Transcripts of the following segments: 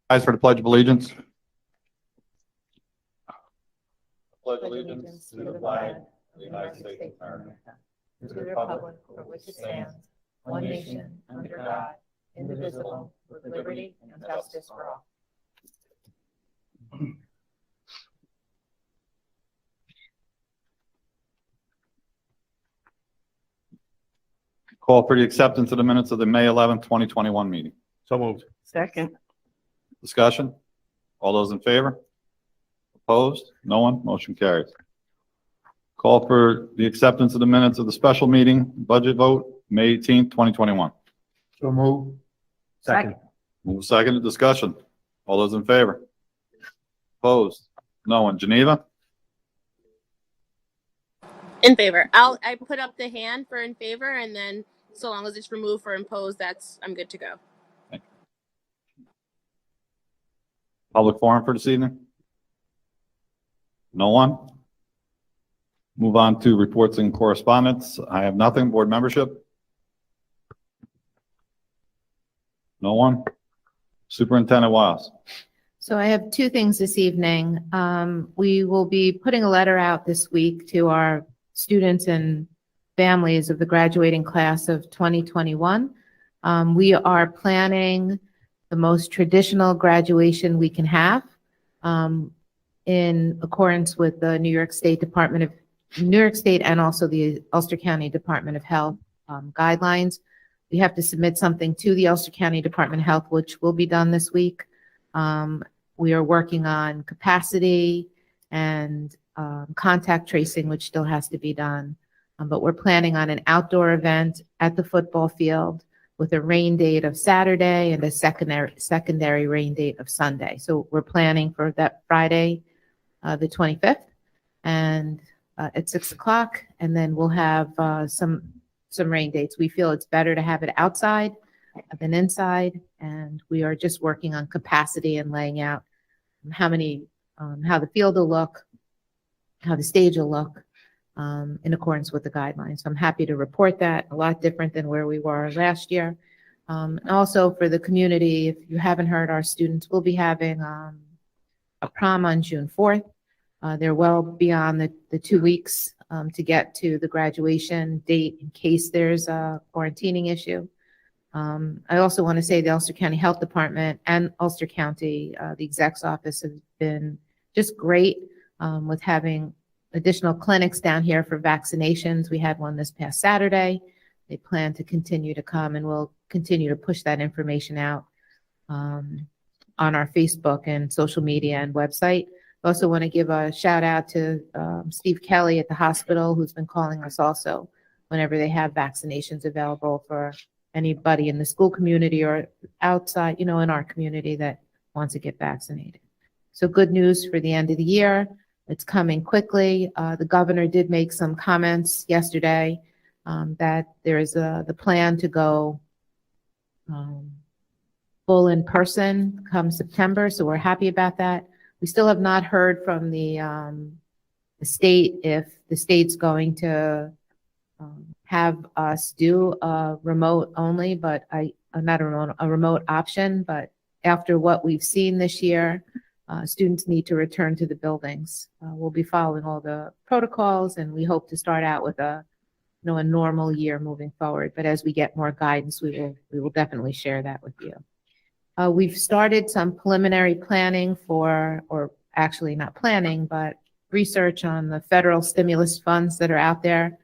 Rise for the Pledge of Allegiance. Pledge allegiance to the flag of the United States of America, to the republic for which it stands, one nation, under God, indivisible, with liberty and justice for all. Call for the acceptance of the minutes of the May 11th, 2021 meeting. So moved. Second. Discussion? All those in favor? Opposed? No one? Motion carries. Call for the acceptance of the minutes of the special meeting budget vote, May 18th, 2021. So moved. Second. Move second. Discussion? All those in favor? Opposed? No one. Geneva? In favor. I put up the hand for in favor, and then so long as it's removed for imposed, I'm good to go. Public forum for this evening? No one? Move on to reports and correspondence. I have nothing. Board membership? No one? Superintendent Wiles? So I have two things this evening. We will be putting a letter out this week to our students and families of the graduating class of 2021. We are planning the most traditional graduation we can have in accordance with the New York State and also the Ulster County Department of Health guidelines. We have to submit something to the Ulster County Department of Health, which will be done this week. We are working on capacity and contact tracing, which still has to be done. But we're planning on an outdoor event at the football field with a rain date of Saturday and a secondary rain date of Sunday. So we're planning for that Friday, the 25th, and at 6 o'clock, and then we'll have some rain dates. We feel it's better to have it outside than inside, and we are just working on capacity and laying out how the field will look, how the stage will look, in accordance with the guidelines. So I'm happy to report that, a lot different than where we were last year. Also for the community, if you haven't heard, our students will be having a prom on June 4th. They're well beyond the 2 weeks to get to the graduation date in case there's a quarantining issue. I also want to say the Ulster County Health Department and Ulster County, the exec's office, has been just great with having additional clinics down here for vaccinations. We had one this past Saturday. They plan to continue to come, and we'll continue to push that information out on our Facebook and social media and website. I also want to give a shout out to Steve Kelly at the hospital, who's been calling us also whenever they have vaccinations available for anybody in the school community or outside, in our community that wants to get vaccinated. So good news for the end of the year. It's coming quickly. The governor did make some comments yesterday that there is the plan to go full in person come September. So we're happy about that. We still have not heard from the state if the state's going to have us do a remote only, but not a remote option. But after what we've seen this year, students need to return to the buildings. We'll be following all the protocols, and we hope to start out with a normal year moving forward. But as we get more guidance, we will definitely share that with you. We've started some preliminary planning or actually not planning, but research on the federal stimulus funds that are out there.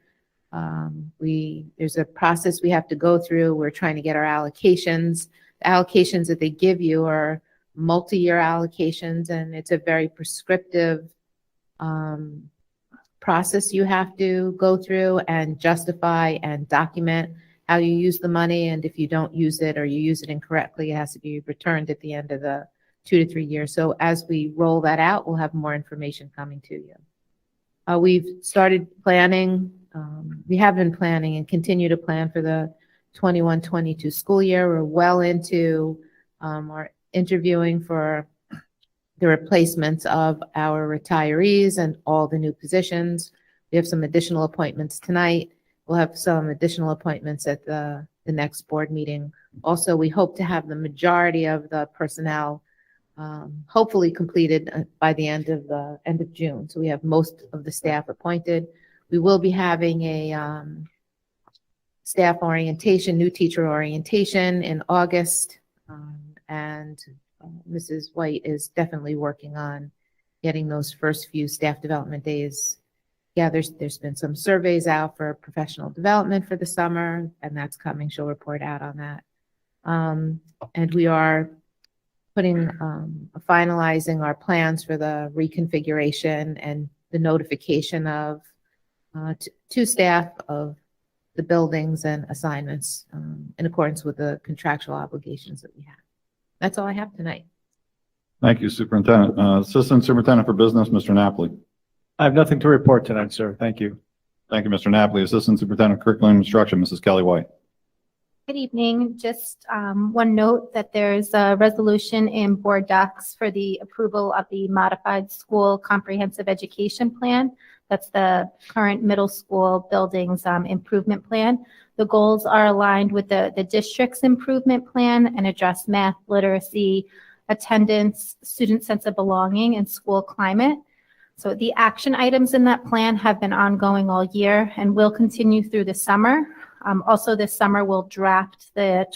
There's a process we have to go through. We're trying to get our allocations. The allocations that they give you are multi-year allocations, and it's a very prescriptive process you have to go through and justify and document how you use the money. And if you don't use it or you use it incorrectly, it has to be returned at the end of the 2 to 3 years. So as we roll that out, we'll have more information coming to you. We've started planning. We have been planning and continue to plan for the 21-22 school year. We're well into our interviewing for the replacements of our retirees and all the new positions. We have some additional appointments tonight. We'll have some additional appointments at the next board meeting. Also, we hope to have the majority of the personnel hopefully completed by the end of June. So we have most of the staff appointed. We will be having a staff orientation, new teacher orientation in August. And Mrs. White is definitely working on getting those first few staff development days. Yeah, there's been some surveys out for professional development for the summer, and that's coming. She'll report out on that. And we are finalizing our plans for the reconfiguration and the notification of to staff of the buildings and assignments in accordance with the contractual obligations that we have. That's all I have tonight. Thank you, Superintendent. Assistant Superintendent for Business, Mr. Napoli. I have nothing to report tonight, sir. Thank you. Thank you, Mr. Napoli. Assistant Superintendent of Curriculum and Instruction, Mrs. Kelly White. Good evening. Just one note that there's a resolution in board docs for the approval of the modified school comprehensive education plan. That's the current middle school buildings improvement plan. The goals are aligned with the district's improvement plan and address math, literacy, attendance, student sense of belonging, and school climate. So the action items in that plan have been ongoing all year and will continue through the summer. Also this summer, we'll draft the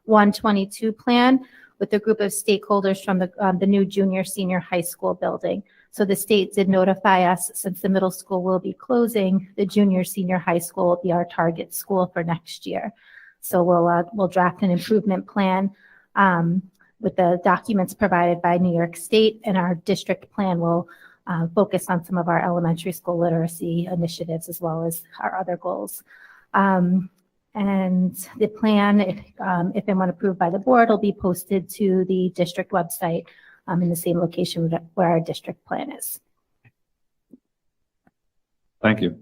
21-22 plan with a group of stakeholders from the new junior senior high school building. So the state did notify us, since the middle school will be closing, the junior senior high school will be our target school for next year. So we'll draft an improvement plan with the documents provided by New York State, and our district plan will focus on some of our elementary school literacy initiatives as well as our other goals. And the plan, if and when approved by the board, will be posted to the district website in the same location where our district plan is. Thank you.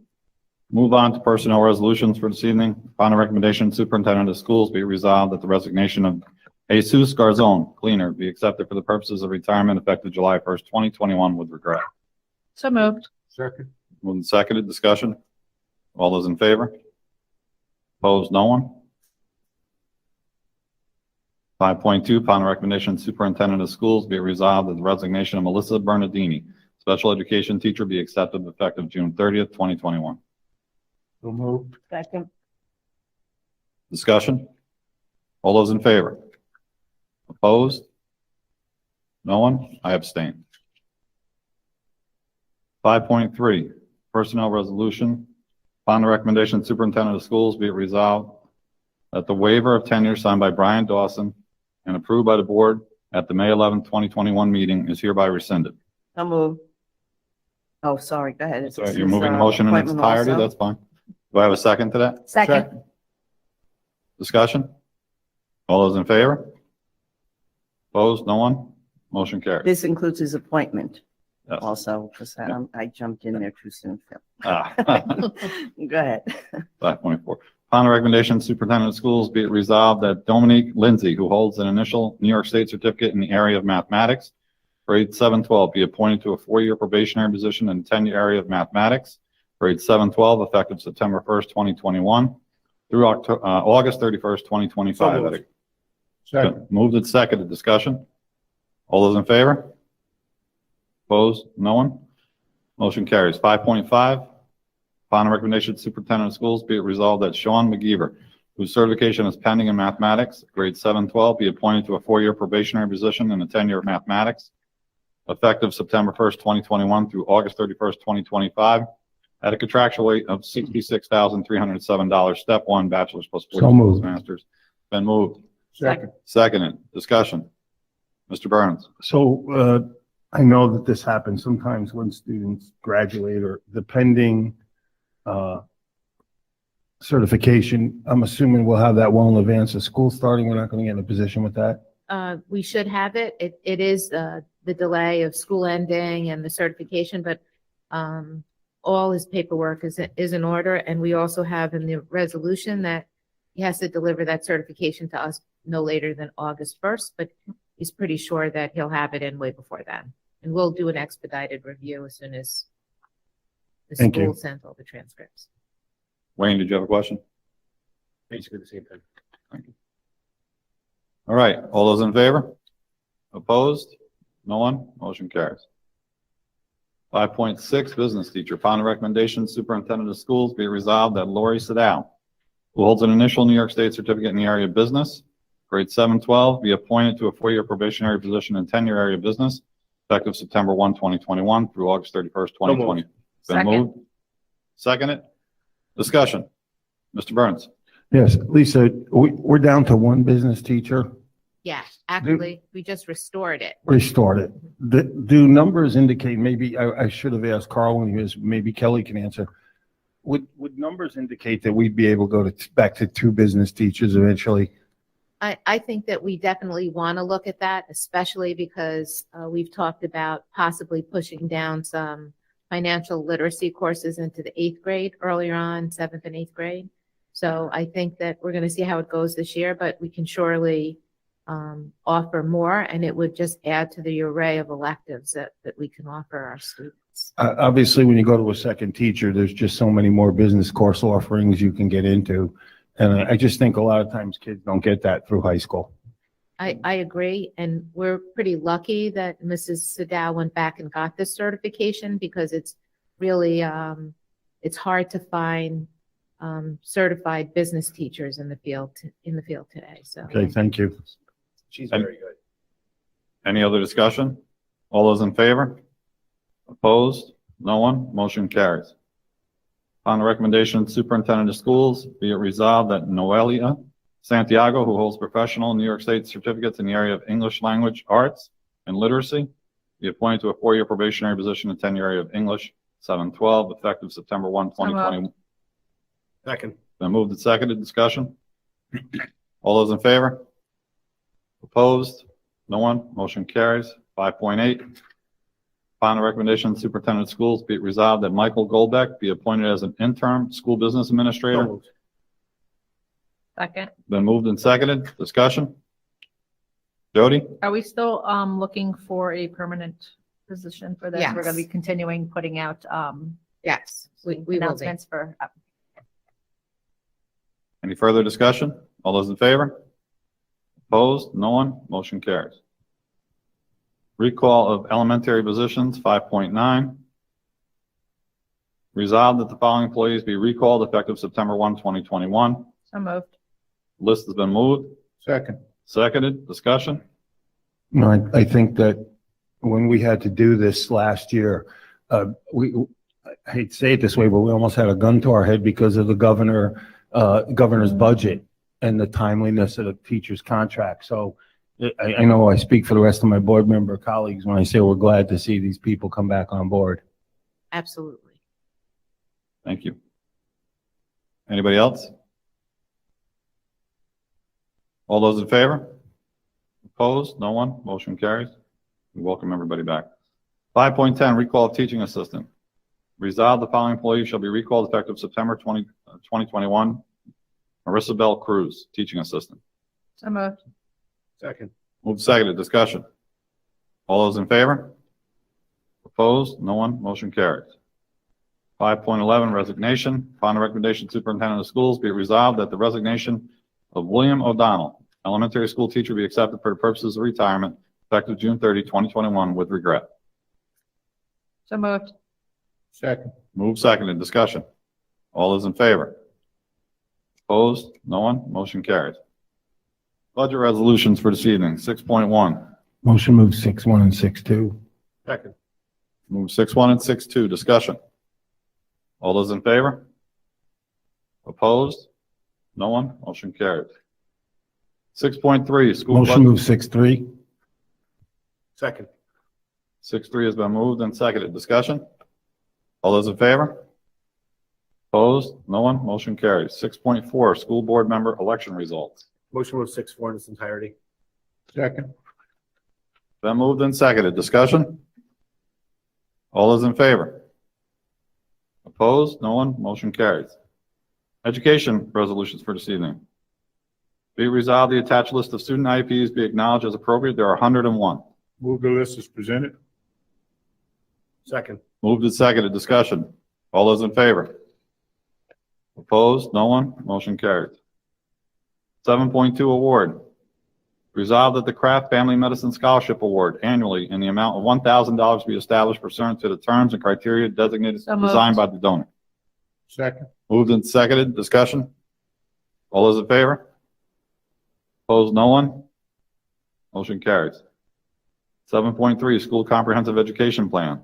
Move on to personnel resolutions for this evening. Upon the recommendation of the Superintendent of Schools, be it resolved that the resignation of Jesus Garzon, cleaner, be accepted for the purposes of retirement effective July 1st, 2021 with regret. So moved. Second. Moved and seconded. Discussion. All those in favor? Opposed? No one? 5.2, upon the recommendation of the Superintendent of Schools, be it resolved that the resignation of Melissa Bernardini, special education teacher, be accepted effective June 30th, 2021. So moved. Second. Discussion. All those in favor? Opposed? No one? I abstain. 5.3, personnel resolution. Upon the recommendation of the Superintendent of Schools, be it resolved that the waiver of tenure signed by Brian Dawson and approved by the board at the May 11, 2021 meeting is hereby rescinded. So moved. Oh, sorry, go ahead. So you're moving the motion in its entirety? That's fine. Do I have a second to that? Second. Discussion? All those in favor? Opposed? No one? Motion carries. This includes his appointment Yes. also, because I jumped in there too soon, Phil. Ah. Go ahead. 5.4. Upon the recommendation of the Superintendent of Schools, be it resolved that Dominique Lindsay, who holds an initial New York State certificate in the area of mathematics, grade 712, be appointed to a 4-year probationary position in the 10-year area of mathematics, grade 712, effective September 1st, 2021, through August 31st, 2025. So moved. Second. Moved and seconded. Discussion? All those in favor? Opposed? No one? Motion carries. 5.5. Upon the recommendation of the Superintendent of Schools, be it resolved that Sean McGeever, whose certification is pending in mathematics, grade 712, be appointed to a 4-year probationary position in the 10-year of mathematics, effective September 1st, 2021 through August 31st, 2025, at a contractual rate of $66,307, step 1, bachelor's plus 40 So moved. masters. Been moved. Second. Seconded. Discussion. Mr. Burns. So, I know that this happens sometimes when students graduate or depending, certification. I'm assuming we'll have that well in advance of school starting. We're not going to get in a position with that. We should have it. It is the delay of school ending and the certification, but all his paperwork is in order. And we also have in the resolution that he has to deliver that certification to us no later than August 1st, but he's pretty sure that he'll have it in way before then. And we'll do an expedited review as soon as the Thank you. school sends all the transcripts. Wayne, did you have a question? Basically the same thing. All right. All those in favor? Opposed? No one? Motion carries. 5.6, business teacher. Upon the recommendation, superintendent of schools, be it resolved that Lori Sadao, who holds an initial New York State certificate in the area of business, grade 712, be appointed to a 4-year probationary position in 10-year area of business, effective September 1, 2021 through August 31st, 2020. Been Second. moved. Seconded. Discussion. Mr. Burns. Yes, Lisa, we're down to one business teacher. Yeah, actually, we just restored it. Restored it. Do numbers indicate, maybe, I should have asked Carl when he was, maybe Kelly can answer. Would numbers indicate that we'd be able to go back to 2 business teachers eventually? I think that we definitely want to look at that, especially because we've talked about possibly pushing down some financial literacy courses into the 8th grade earlier on, 7th and 8th grade. So I think that we're going to see how it goes this year, but we can surely offer more, and it would just add to the array of electives that we can offer our students. Obviously, when you go to a second teacher, there's just so many more business course offerings you can get into. And I just think a lot of times kids don't get that through high school. I agree, and we're pretty lucky that Mrs. Sadao went back and got this certification because it's really, it's hard to find certified business teachers in the field today, so. Okay, thank you. She's very good. Any other discussion? All those in favor? Opposed? No one? Motion carries. On the recommendation of the superintendent of schools, be it resolved that Noelia Santiago, who holds professional New York State certificates in the area of English language arts and literacy, be appointed to a 4-year probationary position in 10-year area of English 712, effective September 1, 2020. Second. Been moved and seconded. Discussion. All those in favor? Opposed? No one? Motion carries. 5.8. Upon the recommendation of the superintendent of schools, be it resolved that Michael Goldbeck be appointed as an interim school business administrator. Second. Been moved and seconded. Discussion. Jody? Are we still looking for a permanent position for this? Yes. We're going to be continuing putting out Yes, we will be. announcements for. Any further discussion? All those in favor? Opposed? No one? Motion carries. Recall of elementary positions, 5.9. Resolved that the following employees be recalled effective September 1, 2021. So moved. List has been moved. Second. Seconded. Discussion. No, I think that when we had to do this last year, I hate to say it this way, but we almost had a gun to our head because of the governor's budget and the timeliness of the teacher's contract. So I know I speak for the rest of my board member colleagues when I say we're glad to see these people come back on board. Absolutely. Thank you. Anybody else? All those in favor? Opposed? No one? Motion carries. We welcome everybody back. 5.10, recall of teaching assistant. Resolved, the following employees shall be recalled effective September 2021. Marissa Bell Cruz, teaching assistant. So moved. Second. Moved seconded. Discussion. All those in favor? Opposed? No one? Motion carries. 5.11, resignation. Upon the recommendation of superintendent of schools, be it resolved that the resignation of William O'Donnell, elementary school teacher, be accepted for the purposes of retirement, effective June 30, 2021, with regret. So moved. Second. Moved seconded. Discussion. All those in favor? Opposed? No one? Motion carries. Budget resolutions for this evening. 6.1. Motion move 6.1 and 6.2. Second. Move 6.1 and 6.2. Discussion. All those in favor? Opposed? No one? Motion carries. 6.3, school Motion budget. move 6.3. Second. 6.3 has been moved and seconded. Discussion. All those in favor? Opposed? No one? Motion carries. 6.4, school board member election results. Motion move 6.4 in its entirety. Second. Been moved and seconded. Discussion. All those in favor? Opposed? No one? Motion carries. Education resolutions for this evening. Be resolved, the attached list of student IEPs be acknowledged as appropriate. There are 101. Move the list as presented. Second. Moved and seconded. Discussion. All those in favor? Opposed? No one? Motion carries. 7.2 award. Resolved that the Kraft Family Medicine Scholarship Award annually in the amount of $1,000 be established pursuant to the terms and criteria designated, So moved. designed by the donor. Second. Moved and seconded, discussion? All those in favor? Opposed, no one? Motion carries. 7.3, School Comprehensive Education Plan,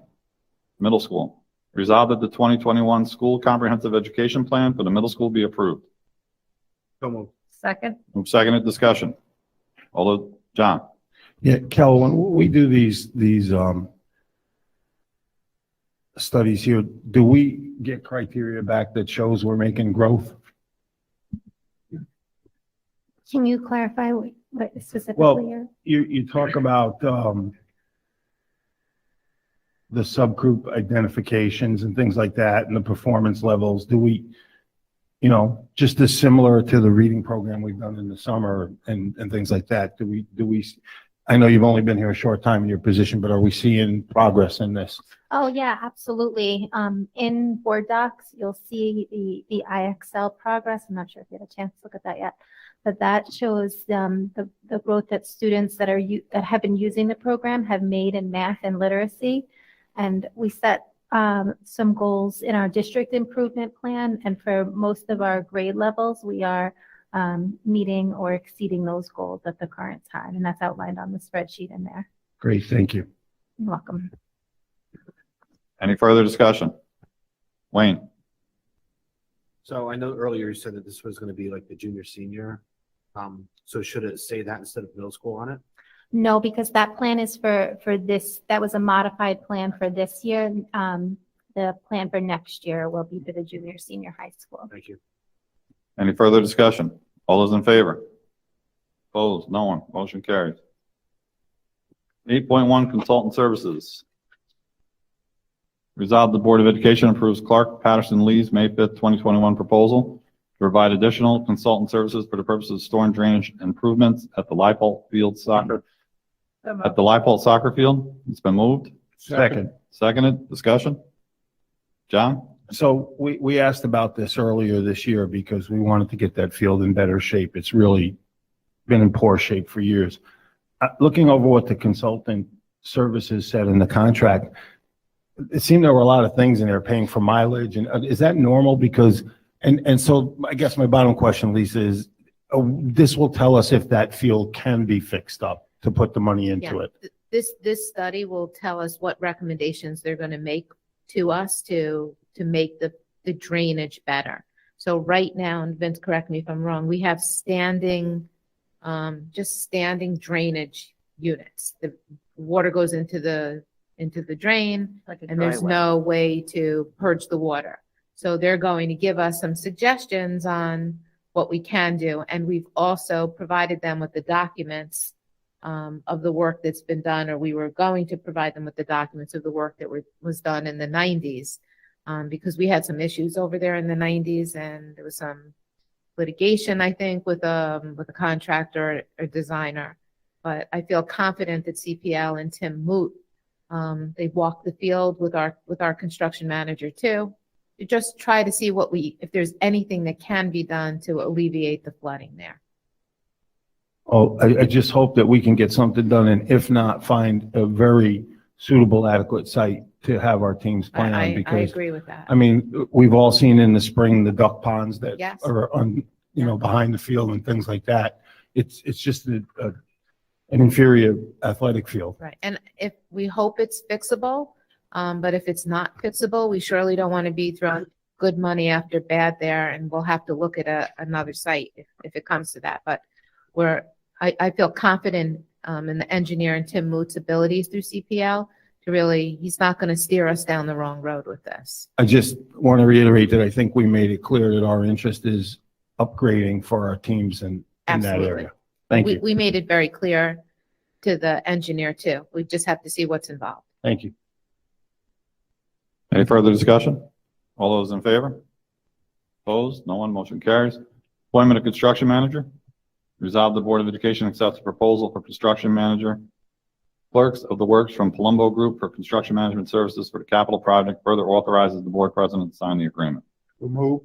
Middle School. Resolved that the 2021 School Comprehensive Education Plan for the middle school be approved. So moved. Second. Move seconded, discussion. All those, John? Yeah, Kel, when we do these studies here, do we get criteria back that shows we're making growth? Can you clarify what specifically Well, you're? you talk about, the subgroup identifications and things like that and the performance levels. Do we, just as similar to the reading program we've done in the summer and things like that, do we, I know you've only been here a short time in your position, but are we seeing progress in this? Oh, yeah, absolutely. In board docs, you'll see the IXL progress. I'm not sure if you had a chance to look at that yet, but that shows the growth that students that have been using the program have made in math and literacy. And we set some goals in our district improvement plan, and for most of our grade levels, we are meeting or exceeding those goals at the current time, and that's outlined on the spreadsheet in there. Great, thank you. You're welcome. Any further discussion? Wayne? So I know earlier you said that this was going to be like the junior, senior. So should it say that instead of middle school on it? No, because that plan is for this, that was a modified plan for this year. The plan for next year will be for the junior, senior high school. Thank you. Any further discussion? All those in favor? Opposed? No one. Motion carries. 8.1, Consultant Services. Resolved, the Board of Education approves Clark Patterson Lee's May 5th, 2021 proposal to provide additional consultant services for the purposes of storm drainage improvements at the Leipold soccer field. It's been moved. Second. Seconded. Discussion? John? So we asked about this earlier this year because we wanted to get that field in better shape. It's really been in poor shape for years. Looking over what the consultant services said in the contract, it seemed there were a lot of things in there, paying for mileage, and is that normal? Because, and so I guess my bottom question, Lisa, is this will tell us if that field can be fixed up to put the money into Yeah. it. This study will tell us what recommendations they're going to make to us to make the drainage better. So right now, and Vince, correct me if I'm wrong, we have just standing drainage units. The water goes into the drain, and there's no way to purge the water. So they're going to give us some suggestions on what we can do. And we've also provided them with the documents of the work that's been done, or we were going to provide them with the documents of the work that was done in the 90s, because we had some issues over there in the 90s, and there was some litigation, I think, with a contractor or designer. But I feel confident that CPL and Tim Moot, they've walked the field with our construction manager too, to just try to see if there's anything that can be done to alleviate the flooding there. Oh, I just hope that we can get something done, and if not, find a very suitable, adequate site to have our teams play on, I because, agree with that. I mean, we've all seen in the spring the duck ponds that Yes. are on, behind the field and things like that. It's just an inferior athletic field. Right. And if we hope it's fixable, but if it's not fixable, we surely don't want to be throwing good money after bad there, and we'll have to look at another site if it comes to that. But I feel confident in the engineer and Tim Moot's abilities through CPL to really, he's not going to steer us down the wrong road with this. I just want to reiterate that I think we made it clear that our interest is upgrading for our teams in that Absolutely. area. Thank you. We made it very clear to the engineer too. We just have to see what's involved. Thank you. Any further discussion? All those in favor? Opposed? No one. Motion carries. Appointment of construction manager. Resolved, the Board of Education accepts a proposal for construction manager, clerks of the works from Palumbo Group for construction management services for the capital project. Further authorizes the board president to sign the agreement. We'll move.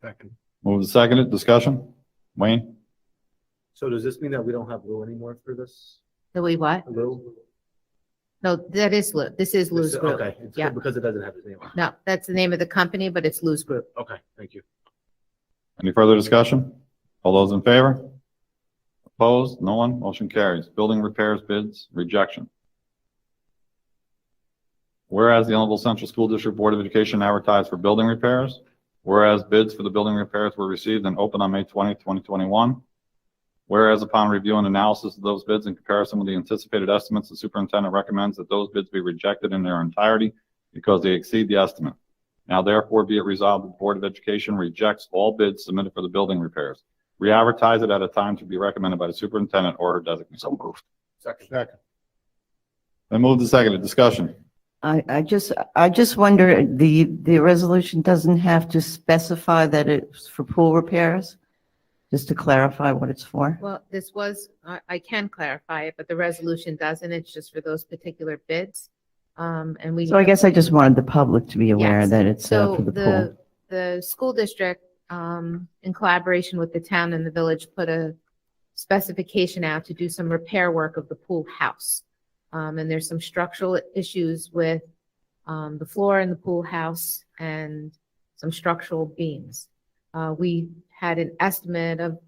Second. Move to seconded. Discussion? Wayne? So does this mean that we don't have Lou anymore for this? Do we what? Lou? No, that is Lou. This is Lou's group. Okay, it's Yeah. because it doesn't have his name on it. No, that's the name of the company, but it's Lou's group. Okay, thank you. Any further discussion? All those in favor? Opposed? No one? Motion carries. Building repairs bids, rejection. Whereas the Ellenville Central School District Board of Education advertised for building repairs, whereas bids for the building repairs were received and opened on May 20th, 2021, whereas upon review and analysis of those bids in comparison with the anticipated estimates, the superintendent recommends that those bids be rejected in their entirety because they exceed the estimate. Now therefore be it resolved that the Board of Education rejects all bids submitted for the building repairs. Re-advertise it at a time to be recommended by the superintendent or her designee. So moved. Second. Then moved and seconded. Discussion. I just wonder, the resolution doesn't have to specify that it's for pool repairs? Just to clarify what it's for? Well, this was, I can clarify it, but the resolution doesn't. It's just for those particular bids. And we. So I guess I just wanted the public to be aware Yes. that it's So for the pool. the school district, in collaboration with the town and the village, put a specification out to do some repair work of the pool house. And there's some structural issues with, the floor in the pool house and some structural beams. We had an estimate of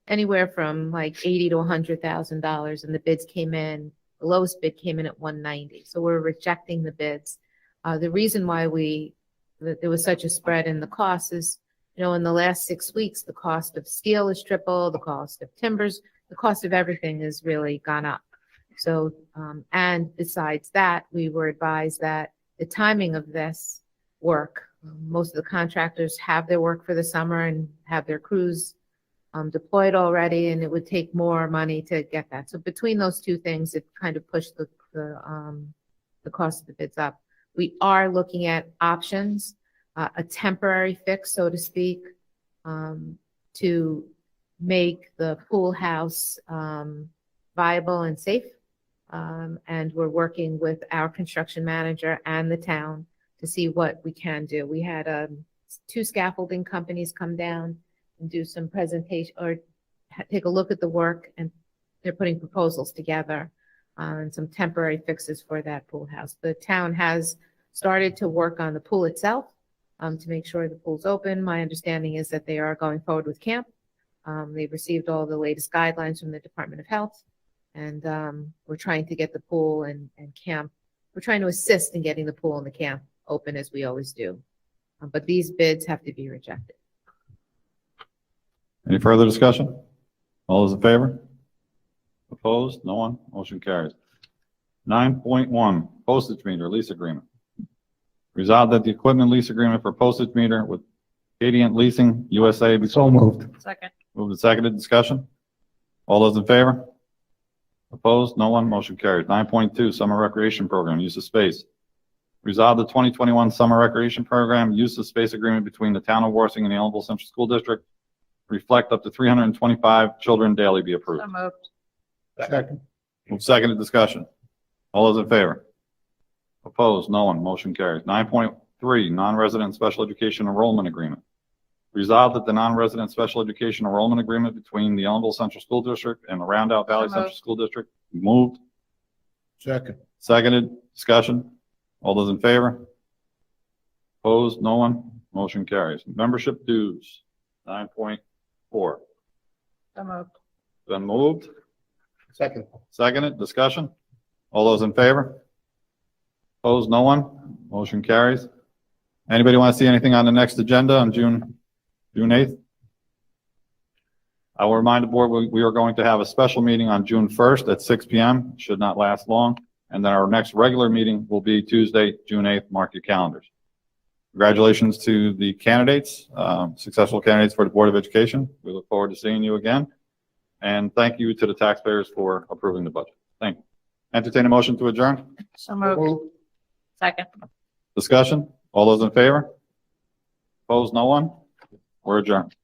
anywhere from like $80,000 to $100,000, and the bids came in, the lowest bid came in at $190,000. So we're rejecting the bids. The reason why there was such a spread in the cost is, in the last 6 weeks, the cost of steel has tripled, the cost of timbers, the cost of everything has really gone up. So, and besides that, we were advised that the timing of this work, most of the contractors have their work for the summer and have their crews deployed already, and it would take more money to get that. So between those two things, it kind of pushed the cost of the bids up. We are looking at options, a temporary fix, so to speak, to make the pool house viable and safe. And we're working with our construction manager and the town to see what we can do. We had 2 scaffolding companies come down and do some presentation or take a look at the work, and they're putting proposals together and some temporary fixes for that pool house. The town has started to work on the pool itself to make sure the pool's open. My understanding is that they are going forward with camp. They've received all the latest guidelines from the Department of Health, and we're trying to get the pool and camp. We're trying to assist in getting the pool and the camp open as we always do. But these bids have to be rejected. Any further discussion? All those in favor? Opposed? No one? Motion carries. 9.1, postage meter lease agreement. Resolved that the equipment lease agreement for postage meter with Cadient Leasing USA be So moved. Second. moved and seconded. Discussion? All those in favor? Opposed? No one? Motion carries. 9.2, summer recreation program, use of space. Resolved the 2021 summer recreation program use of space agreement between the town of Warsing and the Ellenville Central School District reflect up to 325 children daily be approved. So moved. Second. Move seconded. Discussion. All those in favor? Opposed? No one. Motion carries. 9.3, non-resident special education enrollment agreement. Resolved that the non-resident special education enrollment agreement between the Ellenville Central School District and the Roundout Valley So moved. Central School District moved. Second. Seconded. Discussion. All those in favor? Opposed? No one. Motion carries. Membership dues. 9.4. So moved. Been moved. Second. Seconded. Discussion. All those in favor? Opposed? No one. Motion carries. Anybody want to see anything on the next agenda on June 8th? I will remind the board, we are going to have a special meeting on June 1st at 6 p.m. Should not last long. And then our next regular meeting will be Tuesday, June 8th. Mark your calendars. Congratulations to the candidates, successful candidates for the Board of Education. We look forward to seeing you again. And thank you to the taxpayers for approving the budget. Thank you. Entertain a motion to adjourn. So moved. Second. Discussion. All those in favor? Opposed? No one? We're adjourned.